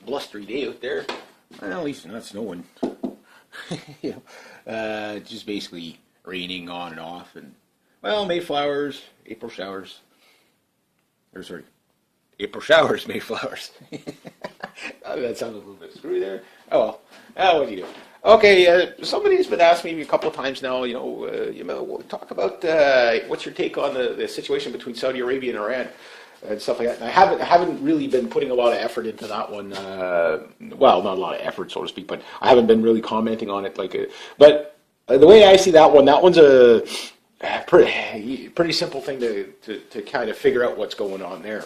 blustery day out there. Well, at least not snowing. Just basically raining on and off, and well, May flowers, April showers. Or sorry, April showers, May flowers. That sounded a little bit screwy there. Oh well, what do you do? Okay, somebody's been asking me a couple of times now. Talk about what's your take on the situation between Saudi Arabia and Iran and stuff like that. And I haven't really been putting a lot of effort into that one. Well, not a lot of effort, so to speak, but I haven't been really commenting on it. But the way I see that one's a pretty simple thing to kind of figure out what's going on there.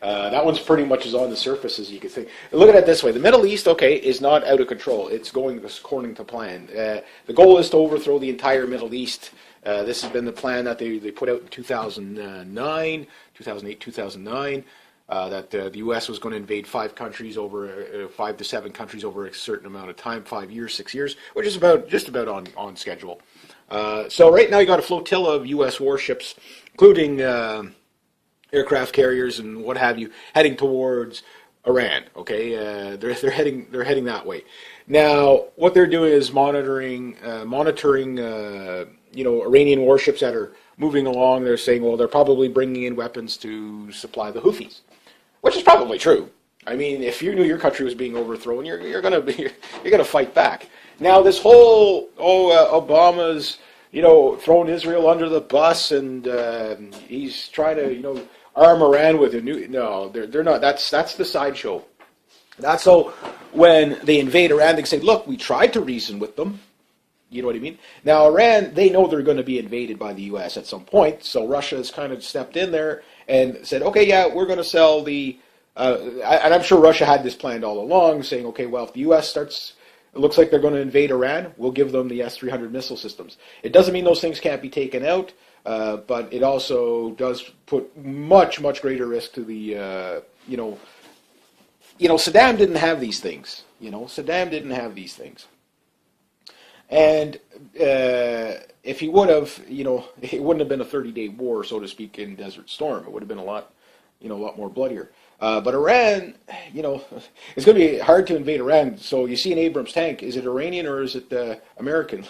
That one's pretty much as on the surface as you could think. Look at it this way. The Middle East, okay, is not out of control. It's going according to plan. The goal is to overthrow the entire Middle East. This has been the plan that they put out in 2009, 2008, 2009, that the U.S. was going to invade 5 to 7 countries over a certain amount of time, 5 years, 6 years, which is just about on schedule. So right now you got a flotilla of U.S. warships, including aircraft carriers and what have you, heading towards Iran. Okay, they're heading that way. Now, what they're doing is monitoring Iranian warships that are moving along. They're saying, well, they're probably bringing in weapons to supply the Houthis, which is probably true. I mean, if you knew your country was being overthrown, you're gonna fight back. Now, this whole Obama's throwing Israel under the bus, and he's trying to arm Iran with a new. No, they're not. That's the sideshow. That's so when they invade Iran, they say, look, we tried to reason with them. You know what I mean? Now, Iran, they know they're going to be invaded by the U.S. at some point, so Russia has kind of stepped in there and said, okay, yeah, we're going to sell the... and I'm sure Russia had this planned all along, saying, okay, well, if the U.S. starts... It looks like they're going to invade Iran, we'll give them the S-300 missile systems. It doesn't mean those things can't be taken out, but it also does put much, much greater risk to the... Saddam didn't have these things. Saddam didn't have these things. And if he would have, it wouldn't have been a 30-day war, so to speak, in Desert Storm. It would have been a lot more bloodier. But Iran, it's going to be hard to invade Iran. So you see an Abrams tank, is it Iranian or is it American?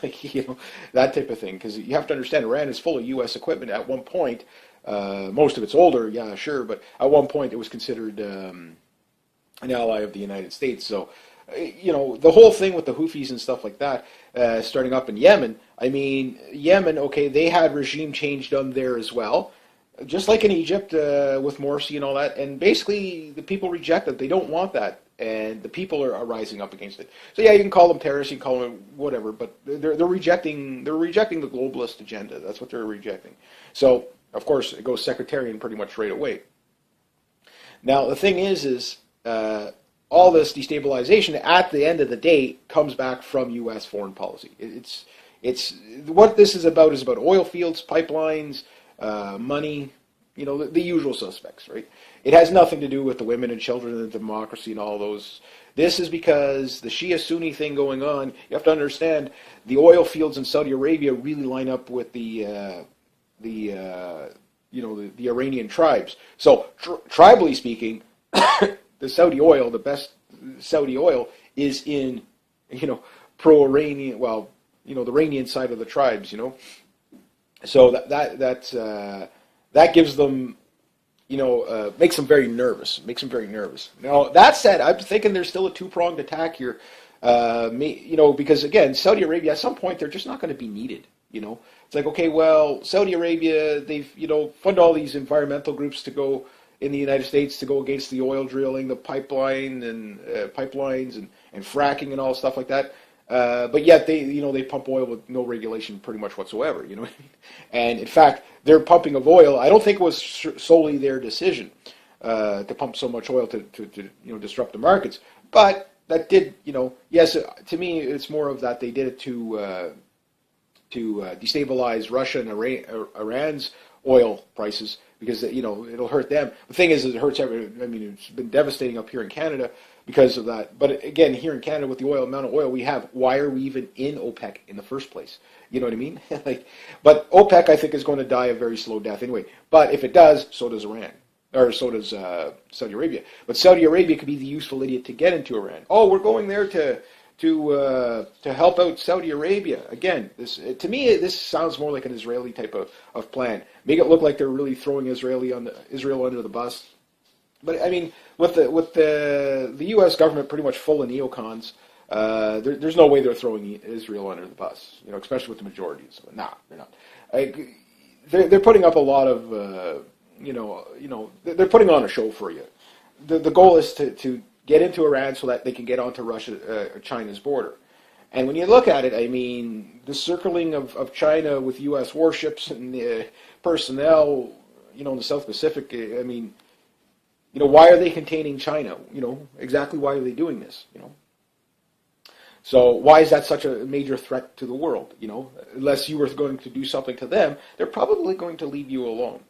That type of thing. Because you have to understand, Iran is full of U.S. equipment. At one point, most of it's older, yeah, sure, but at one point it was considered an ally of the United States. So, the whole thing with the Houthis and stuff like that, starting up in Yemen, I mean, Yemen, okay, they had regime change done there as well, just like in Egypt with Morsi and all that, and basically the people reject it. They don't want that, and the people are rising up against it. So yeah, you can call them terrorists, you can call them whatever, but they're rejecting the globalist agenda. That's what they're rejecting. So, of course, it goes sectarian pretty much right away. Now, the thing is all this destabilization at the end of the day comes back from U.S. foreign policy. It's what this is about oil fields, pipelines, money, the usual suspects, right? It has nothing to do with the women and children and the democracy and all those. This is because the Shia-Sunni thing going on. You have to understand the oil fields in Saudi Arabia really line up with the Iranian tribes. So tribally speaking. The Saudi oil, the best Saudi oil, is in, pro-Iranian, the Iranian side of the tribes, So that gives them, makes them very nervous. Now, that said, I'm thinking there's still a two-pronged attack here, because, again, Saudi Arabia, at some point, they're just not going to be needed, It's like, okay, well, Saudi Arabia, they've, fund all these environmental groups to go in the United States to go against the oil drilling, the pipelines and fracking and all stuff like that. But yet they pump oil with no regulation pretty much whatsoever, And in fact, their pumping of oil, I don't think it was solely their decision to pump so much oil to disrupt the markets. But that did, yes, to me it's more of that they did it to destabilize Russia and Iran's oil prices, because it'll hurt them. The thing is, it hurts everyone. I mean, it's been devastating up here in Canada because of that. But again, here in Canada, with the amount of oil we have, why are we even in OPEC in the first place? You know what I mean? But OPEC, I think, is going to die a very slow death anyway. But if it does, so does Iran. or so does Saudi Arabia. But Saudi Arabia could be the useful idiot to get into Iran. Oh, we're going there to help out Saudi Arabia. Again, this to me this sounds more like an Israeli type of plan. Make it look like they're really throwing Israel under the bus. But I mean, with the U.S. government pretty much full of neocons, there's no way they're throwing Israel under the bus. You know, especially with the majorities. Nah, they're not. They're putting up a lot of they're putting on a show for you. The goal is to get into Iran so that they can get onto China's border. And when you look at it, I mean, the circling of China with U.S. warships and personnel, in the South Pacific, I mean, why are they containing China? Exactly why are they doing this? So why is that such a major threat to the world? Unless you were going to do something to them, they're probably going to leave you alone.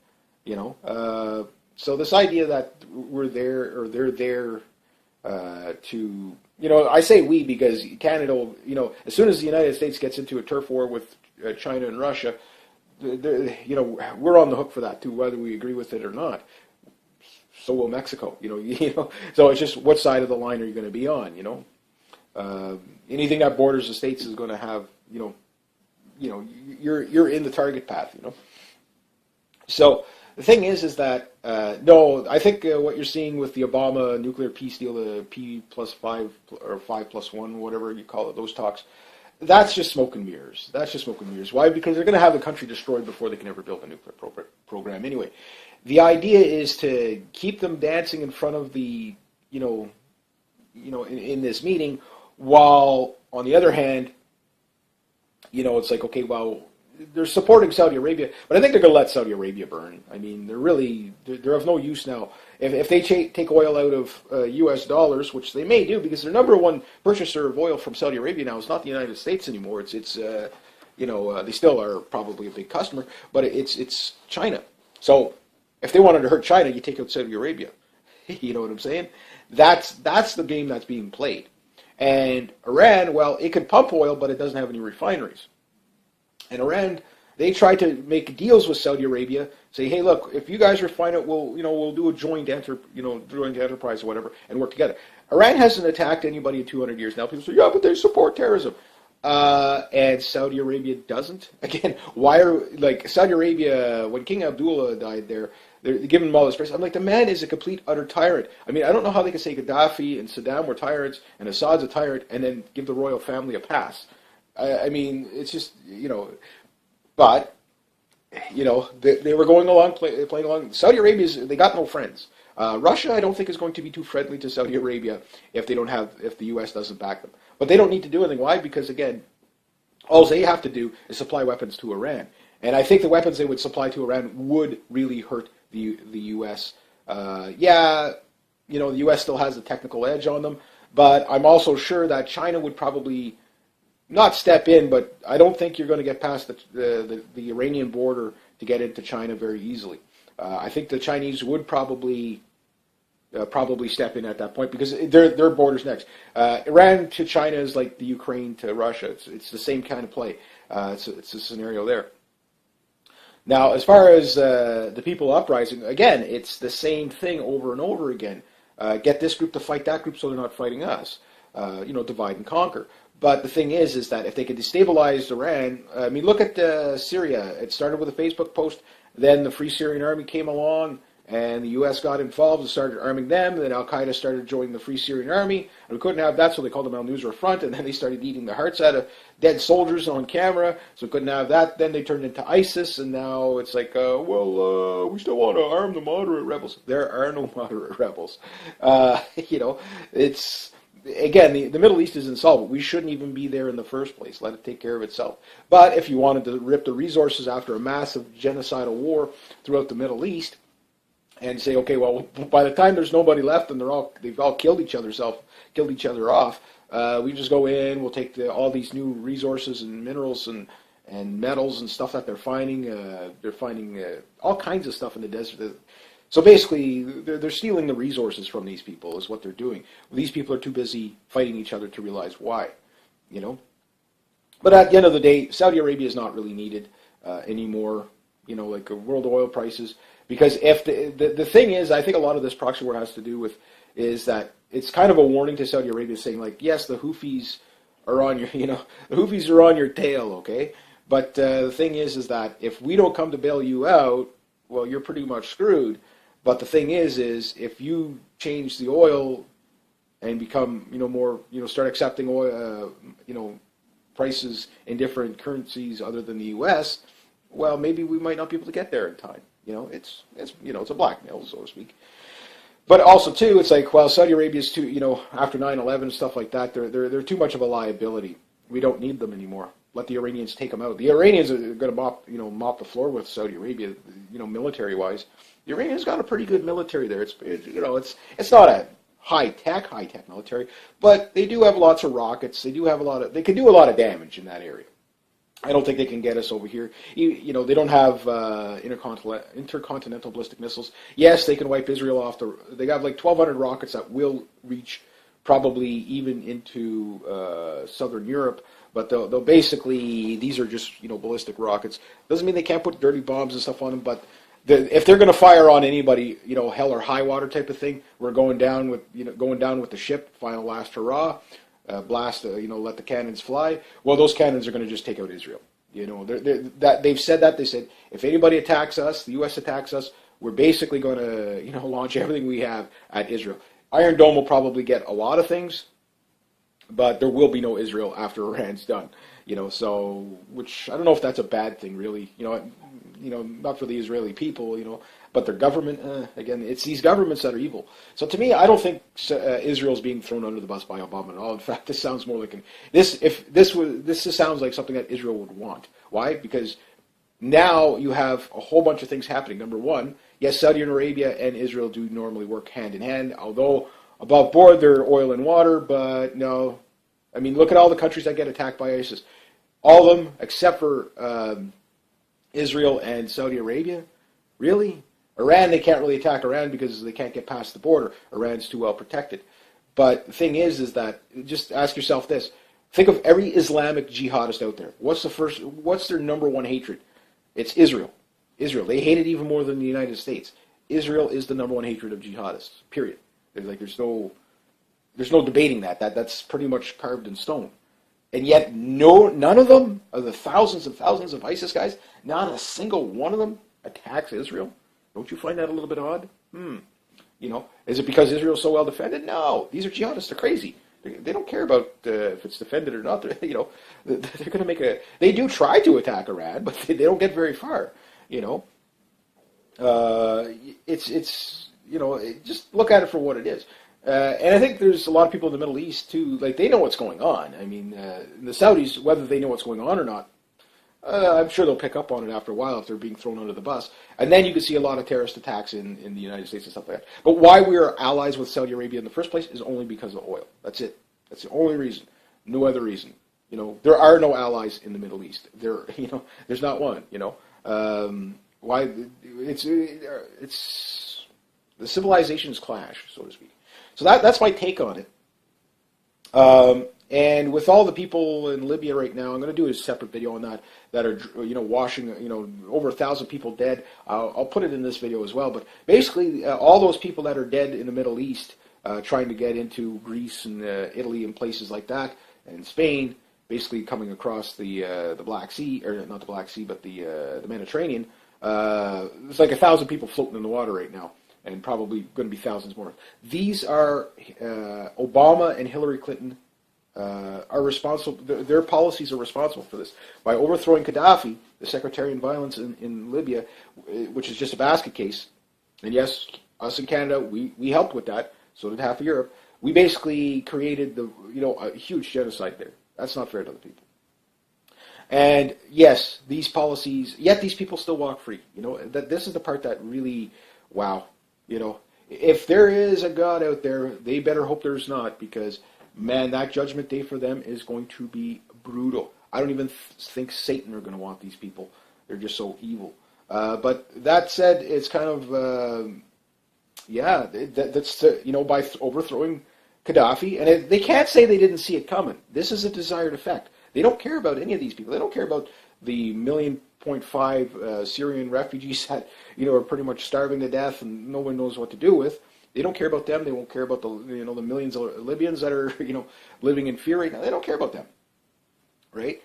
So this idea that we're there or they're there to, I say we because Canada, as soon as the United States gets into a turf war with China and Russia, we're on the hook for that too, whether we agree with it or not. So will Mexico, So it's just what side of the line are you going to be on, Anything that borders the states is going to have, you're in the target path, So the thing is that no, I think what you're seeing with the Obama nuclear peace deal, the P+5 or 5+1, whatever you call it, those talks, that's just smoke and mirrors. That's just smoke and mirrors. Why? Because they're going to have the country destroyed before they can ever build a nuclear program. Anyway, the idea is to keep them dancing in front of the, in this meeting, while on the other hand, it's like, okay, well, they're supporting Saudi Arabia, but I think they're going to let Saudi Arabia burn. I mean, they're of no use now. If they take oil out of U.S. dollars, which they may do, because their number one purchaser of oil from Saudi Arabia now is not the United States anymore. It's they still are probably a big customer, but it's China. So if they wanted to hurt China, you take out Saudi Arabia. You know what I'm saying? That's the game that's being played. And Iran, well, it can pump oil, but it doesn't have any refineries. And Iran, they tried to make deals with Saudi Arabia, say, hey, look, if you guys refine it, we'll do a joint enterprise or whatever, and work together. Iran hasn't attacked anybody in 200 years now. People say, yeah, but they support terrorism. And Saudi Arabia doesn't. Again, Saudi Arabia, when King Abdullah died there, they're giving him all this praise. I'm like, the man is a complete, utter tyrant. I mean, I don't know how they can say Gaddafi and Saddam were tyrants and Assad's a tyrant and then give the royal family a pass. I mean, it's just, but, they were going along, playing along. Saudi Arabia, they got no friends. Russia, I don't think, is going to be too friendly to Saudi Arabia if the U.S. doesn't back them. But they don't need to do anything. Why? Because, again, all they have to do is supply weapons to Iran. And I think the weapons they would supply to Iran would really hurt the U.S. The U.S. still has a technical edge on them, but I'm also sure that China would probably not step in, but I don't think you're going to get past the Iranian border to get into China very easily. I think the Chinese would probably step in at that point because their border's next. Iran to China is like the Ukraine to Russia. It's the same kind of play. It's a scenario there. Now, as far as the people uprising, again, it's the same thing over and over again. Get this group to fight that group so they're not fighting us. Divide and conquer. But the thing is that if they could destabilize Iran, I mean, look at Syria. It started with a Facebook post. Then the Free Syrian Army came along, and the U.S. got involved and started arming them. Then Al-Qaeda started joining the Free Syrian Army. And we couldn't have that, so they called them Al-Nusra Front. And then they started eating the hearts out of dead soldiers on camera. So we couldn't have that. Then they turned into ISIS, and now it's like, we still want to arm the moderate rebels. There are no moderate rebels. It's... Again, the Middle East is insolvent. We shouldn't even be there in the first place. Let it take care of itself. But if you wanted to rip the resources after a massive genocidal war throughout the Middle East and say, okay, well, by the time there's nobody left and they've all killed each other off, we just go in, we'll take all these new resources and minerals and metals and stuff that they're finding. They're finding all kinds of stuff in the desert. So basically, they're stealing the resources from these people is what they're doing. These people are too busy fighting each other to realize why, But at the end of the day, Saudi Arabia is not really needed anymore. like world oil prices. Because if the thing is, I think a lot of this proxy war has to do with is that it's kind of a warning to Saudi Arabia saying like, yes, the Houthis are on your, the Houthis are on your tail, okay? But the thing is that if we don't come to bail you out, well, you're pretty much screwed. But the thing is if you change the oil and become, more, start accepting oil, prices in different currencies other than the U.S., well, maybe we might not be able to get there in time. It's a blackmail, so to speak. But also too, it's like, well, Saudi Arabia's too, after 9/11 and stuff like that, they're too much of a liability. We don't need them anymore. Let the Iranians take them out. The Iranians are going to mop the floor with Saudi Arabia, military wise. The Iranians got a pretty good military there. It's not a high tech military, but they do have lots of rockets. They can do a lot of damage in that area. I don't think they can get us over here. They don't have intercontinental ballistic missiles. Yes, they can wipe Israel off. They got like 1,200 rockets that will reach probably even into southern Europe. But they'll basically, these are just ballistic rockets. Doesn't mean they can't put dirty bombs and stuff on them. But if they're going to fire on anybody, hell or high water type of thing, we're going down with the ship. Final last hurrah. Blast, let the cannons fly. Well, those cannons are going to just take out Israel. They've said that. They said if anybody attacks us, the U.S. attacks us, we're basically going to launch everything we have at Israel. Iron Dome will probably get a lot of things, but there will be no Israel after Iran's done. So which I don't know if that's a bad thing, really. Not for the Israeli people, but their government. Again, it's these governments that are evil. So to me, I don't think Israel's being thrown under the bus by Obama at all. In fact, this sounds more like this sounds like something that Israel would want. Why? Because now you have a whole bunch of things happening. Number one, yes, Saudi Arabia and Israel do normally work hand in hand, although above board they're oil and water. But no, I mean, look at all the countries that get attacked by ISIS. All of them except for Israel and Saudi Arabia. Really? Iran, they can't really attack Iran because they can't get past the border. Iran's too well protected. But the thing is that, just ask yourself this. Think of every Islamic jihadist out there. What's their number one hatred? It's Israel. Israel. They hate it even more than the United States. Israel is the number one hatred of jihadists, period. There's no debating that. That's pretty much carved in stone. And yet, none of them, of the thousands and thousands of ISIS guys, not a single one of them attacks Israel. Don't you find that a little bit odd? Is it because Israel's so well defended? No, these are jihadists. They're crazy. They don't care about if it's defended or not. They're going to make They do try to attack Iran, but they don't get very far. Just look at it for what it is. And I think there's a lot of people in the Middle East too. Like they know what's going on. I mean, the Saudis, whether they know what's going on or not, I'm sure they'll pick up on it after a while if they're being thrown under the bus. And then you can see a lot of terrorist attacks in the United States and stuff like that. But why we are allies with Saudi Arabia in the first place is only because of oil. That's it. That's the only reason. No other reason. There are no allies in the Middle East. There's not one. Why? It's the civilizations clash, so to speak. So that's my take on it. And with all the people in Libya right now, I'm going to do a separate video on that are washing, over 1,000 people dead. I'll put it in this video as well. But basically, all those people that are dead in the Middle East, trying to get into Greece and Italy and places like that, and Spain, basically coming across the Black Sea, or not the Black Sea, but the Mediterranean. There's like 1,000 people floating in the water right now, and probably going to be thousands more. These are Obama and Hillary Clinton are responsible. Their policies are responsible for this. By overthrowing Gaddafi, the sectarian violence in Libya, which is just a basket case, and yes, us in Canada, we helped with that. So did half of Europe. We basically created a huge genocide there. That's not fair to the people. And yes, these policies, yet these people still walk free. This is the part that really, wow. If there is a God out there, they better hope there's not, because man, that judgment day for them is going to be brutal. I don't even think Satan are going to want these people. They're just so evil. But that said, it's kind of, that's by overthrowing Gaddafi, and they can't say they didn't see it coming. This is a desired effect. They don't care about any of these people. They don't care about the million 1.5 Syrian refugees that are pretty much starving to death and no one knows what to do with. They don't care about them. They won't care about the the millions of Libyans that are living in fear right now. They don't care about them, right?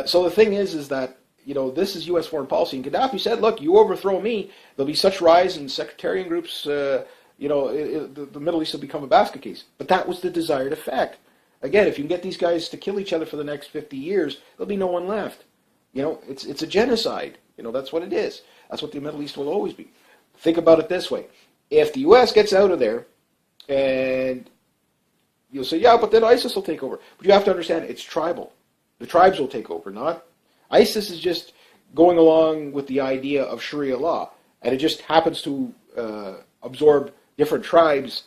So the thing is that this is U.S. foreign policy. And Gaddafi said, "Look, you overthrow me, there'll be such rise in sectarian groups. The Middle East will become a basket case." But that was the desired effect. Again, if you can get these guys to kill each other for the next 50 years, there'll be no one left. It's a genocide. That's what it is. That's what the Middle East will always be. Think about it this way. If the U.S. gets out of there, and you'll say, yeah, but then ISIS will take over. But you have to understand, it's tribal. The tribes will take over, not... ISIS is just going along with the idea of Sharia law, and it just happens to absorb different tribes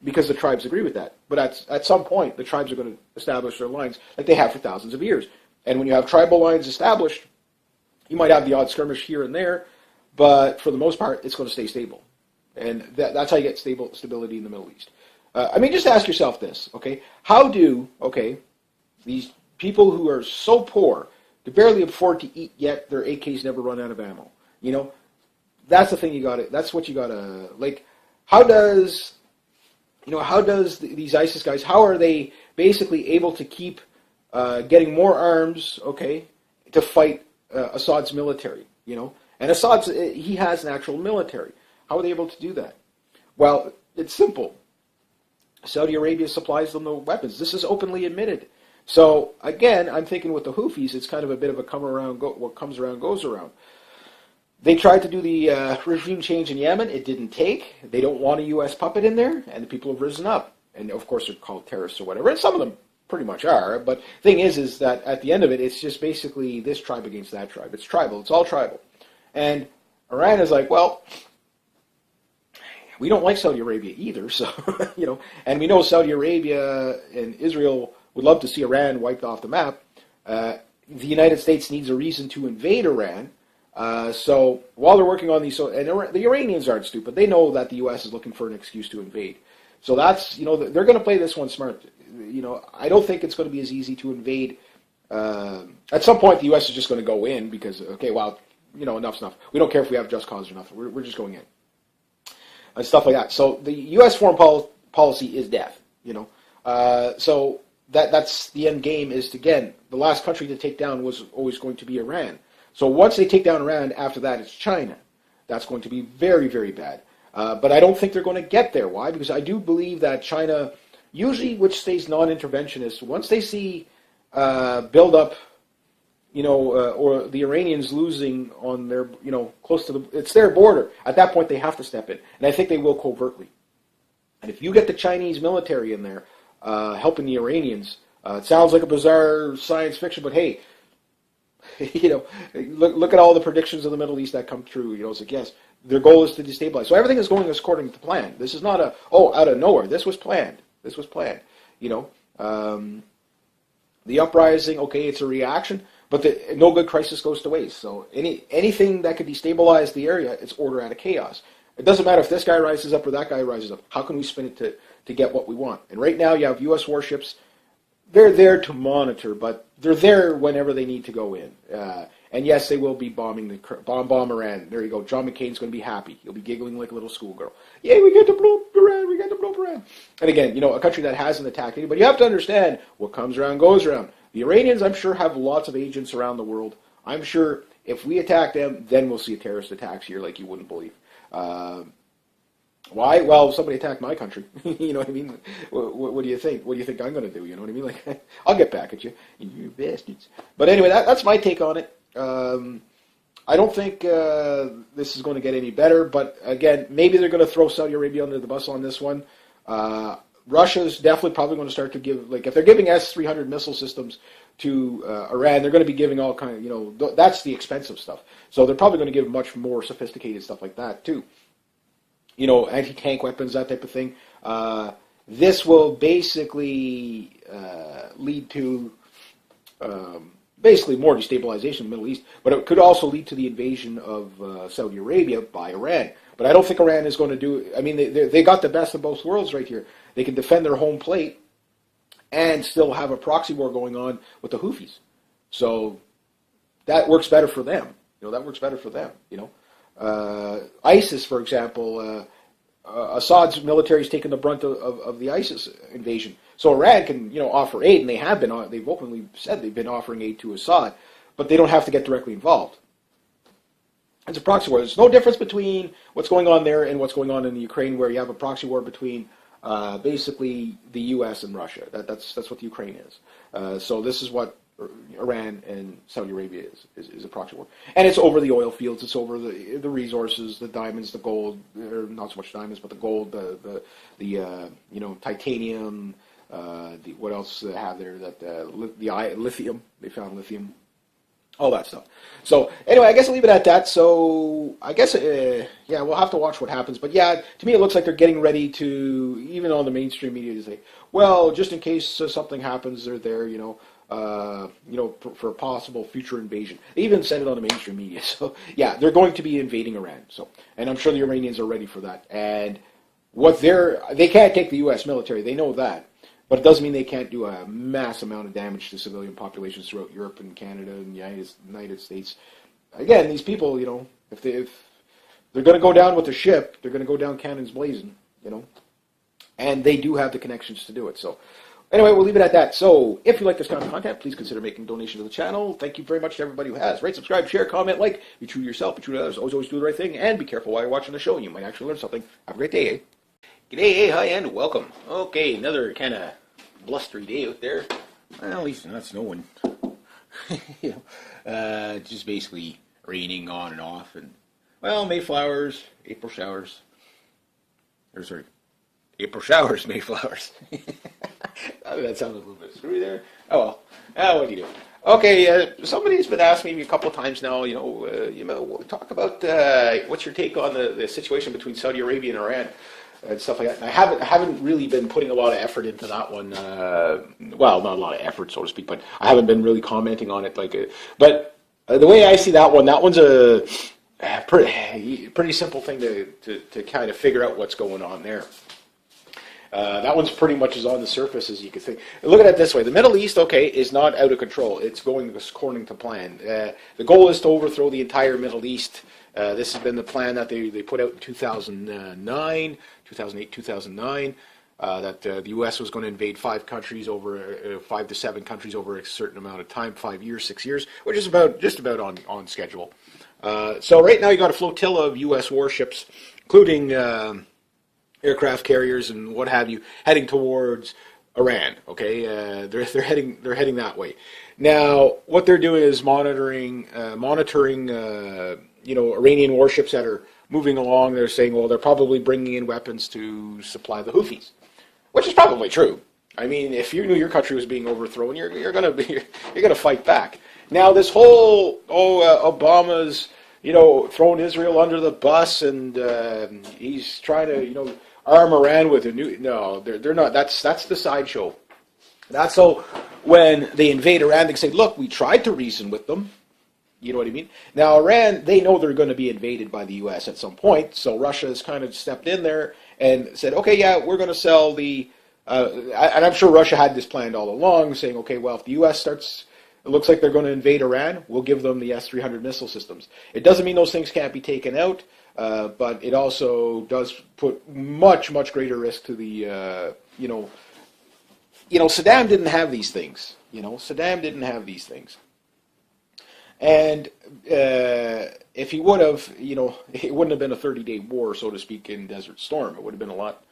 because the tribes agree with that. But at some point, the tribes are going to establish their lines like they have for thousands of years. And when you have tribal lines established, you might have the odd skirmish here and there, but for the most part, it's going to stay stable. And that's how you get stability in the Middle East. Just ask yourself this, okay? How do, these people who are so poor, they barely afford to eat, yet their AKs never run out of ammo? That's the thing that's what you got to, how does these ISIS guys, how are they basically able to keep getting more arms, to fight Assad's military, And Assad's, he has an actual military. How are they able to do that? Well, it's simple. Saudi Arabia supplies them the weapons. This is openly admitted. So, again, I'm thinking with the Houthis, it's kind of a bit of a what comes around goes around. They tried to do the regime change in Yemen. It didn't take. They don't want a U.S. puppet in there, and the people have risen up. And, of course, they're called terrorists or whatever, and some of them pretty much are. But the thing is that at the end of it, it's just basically this tribe against that tribe. It's tribal. It's all tribal. And Iran is like, well... we don't like Saudi Arabia either, so, and we know Saudi Arabia and Israel would love to see Iran wiped off the map. The United States needs a reason to invade Iran. So while they're working on these, and the Iranians aren't stupid. They know that the U.S. is looking for an excuse to invade. So that's, they're going to play this one smart. I don't think it's going to be as easy to invade. At some point, the U.S. is just going to go in because, enough's enough. We don't care if we have just cause or nothing. We're just going in. And stuff like that. So the U.S. foreign policy is death, So that's the end game is, again, the last country to take down was always going to be Iran. So once they take down Iran, after that it's China. That's going to be very, very bad. But I don't think they're going to get there. Why? Because I do believe that China, usually which stays non-interventionist, once they see build up, or the Iranians losing on their, close to it's their border. At that point, they have to step in. And I think they will covertly. And if you get the Chinese military in there helping the Iranians, it sounds like a bizarre science fiction, but hey, look at all the predictions of the Middle East that come true. It's like, yes, their goal is to destabilize. So everything is going according to plan. This is not out of nowhere. This was planned. The uprising, it's a reaction. But no good crisis goes to waste. So anything that could destabilize the area, it's order out of chaos. It doesn't matter if this guy rises up or that guy rises up. How can we spin it to get what we want? And right now you have U.S. warships. They're there to monitor, but they're there whenever they need to go in. And yes, they will be bombing bomb Iran. There you go. John McCain's going to be happy. He'll be giggling like a little schoolgirl. Yay, we get to blow up Iran. We get to blow up Iran. And again, a country that hasn't attacked anybody. You have to understand what comes around goes around. The Iranians, I'm sure, have lots of agents around the world. I'm sure if we attack them, then we'll see terrorist attacks here like you wouldn't believe. Why? Well, somebody attacked my country. You know what I mean? What do you think? What do you think I'm going to do? You know what I mean? Like, I'll get back at you, you bastards. But anyway, that's my take on it. I don't think this is going to get any better. But again, maybe they're going to throw Saudi Arabia under the bus on this one. Russia's definitely probably going to start to give, if they're giving S-300 missile systems to Iran, they're going to be giving all kind of, that's the expensive stuff. So they're probably going to give much more sophisticated stuff like that too. Anti-tank weapons, that type of thing. This will basically lead to basically more destabilization in the Middle East, but it could also lead to the invasion of Saudi Arabia by Iran. But I don't think Iran is going to do. They got the best of both worlds right here. They can defend their home plate and still have a proxy war going on with the Houthis. So that works better for them. That works better for them. ISIS, for example, Assad's military has taken the brunt of the ISIS invasion. So Iran can, offer aid, and they have been. They've openly said they've been offering aid to Assad, but they don't have to get directly involved. It's a proxy war. There's no difference between what's going on there and what's going on in the Ukraine, where you have a proxy war between basically the U.S. and Russia. That's what the Ukraine is. So this is what Iran and Saudi Arabia is a proxy war, and it's over the oil fields. It's over the resources, the diamonds, the gold, or not so much diamonds, but the gold, the titanium. What else do they have there? Lithium. They found lithium. All that stuff. So anyway, I guess I'll leave it at that. So I guess we'll have to watch what happens. But yeah, to me it looks like they're getting ready to, even on the mainstream media, to say, well, just in case something happens, they're there. For a possible future invasion. They even said it on the mainstream media. So yeah, they're going to be invading Iran. So, and I'm sure the Iranians are ready for that. And they can't take the U.S. military. They know that. But it doesn't mean they can't do a mass amount of damage to civilian populations throughout Europe and Canada and the United States. Again, these people, if they're going to go down with the ship, they're going to go down cannons blazing, and they do have the connections to do it. So anyway, we'll leave it at that. So if you like this kind of content, please consider making a donation to the channel. Thank you very much to everybody who has. Rate, subscribe, share, comment, like. Be true to yourself, be true to others. Always do the right thing, and be careful while you're watching the show. You might actually learn something. Have a great day, eh? G'day, hey, hi, and welcome. Okay, another kind of blustery day out there. Well, at least not snowing. Just basically raining on and off, and Mayflowers, April showers. April showers, Mayflowers. That sounded a little bit screwy there. Oh well. What do you do? Okay, somebody's been asking me a couple of times now. Talk about what's your take on the situation between Saudi Arabia and Iran and stuff like that. And I haven't really been putting a lot of effort into that one. Not a lot of effort, so to speak, but I haven't been really commenting on it. But the way I see that one's a pretty simple thing to kind of figure out what's going on there. That one's pretty much as on the surface as you could think. Look at it this way. The Middle East, is not out of control. It's going according to plan. The goal is to overthrow the entire Middle East. This has been the plan that they put out in 2008, 2009, that the U.S. was going to invade 5 to 7 countries over a certain amount of time, 5 years, 6 years, which is just about on schedule. So right now you got a flotilla of U.S. warships, including aircraft carriers and what have you, heading towards Iran. Okay, they're heading that way. Now, what they're doing is monitoring Iranian warships that are moving along. They're saying, well, they're probably bringing in weapons to supply the Houthis, which is probably true. I mean, if you knew your country was being overthrown, you're gonna fight back. Now, this whole Obama's throwing Israel under the bus, and he's trying to arm Iran with a new. No, they're not. That's the sideshow. That's so when they invade Iran, they say, look, we tried to reason with them. You know what I mean? Now, Iran, they know they're going to be invaded by the U.S. at some point, so Russia has kind of stepped in there and said, okay, yeah, we're going to sell the... and I'm sure Russia had this planned all along, saying, okay, well, if the U.S. starts... It looks like they're going to invade Iran, we'll give them the S-300 missile systems. It doesn't mean those things can't be taken out, but it also does put much, much greater risk to the, Saddam didn't have these things. Saddam didn't have these things. And if he would have, it wouldn't have been a 30-day war, so to speak, in Desert Storm. It would have been a lot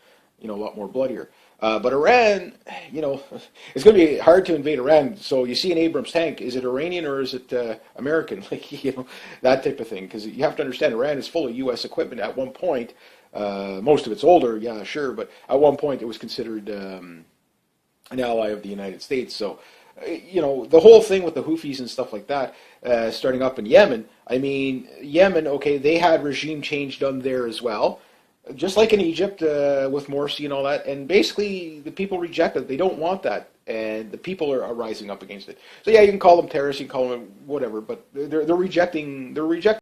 more bloodier. But Iran, it's going to be hard to invade Iran. So you see an Abrams tank, is it Iranian or is it American? That type of thing. Because you have to understand, Iran is full of U.S. equipment. At one point, most of it's older, yeah, sure, but at one point it was considered an ally of the United States. So, the whole thing with the Houthis and stuff like that, starting up in Yemen, I mean, Yemen, okay, they had regime change done there as well. Just like in Egypt with Morsi and all that, and basically the people reject it. They don't want that, and the people are rising up against it. So yeah, you can call them terrorists, you can call them whatever, but they're rejecting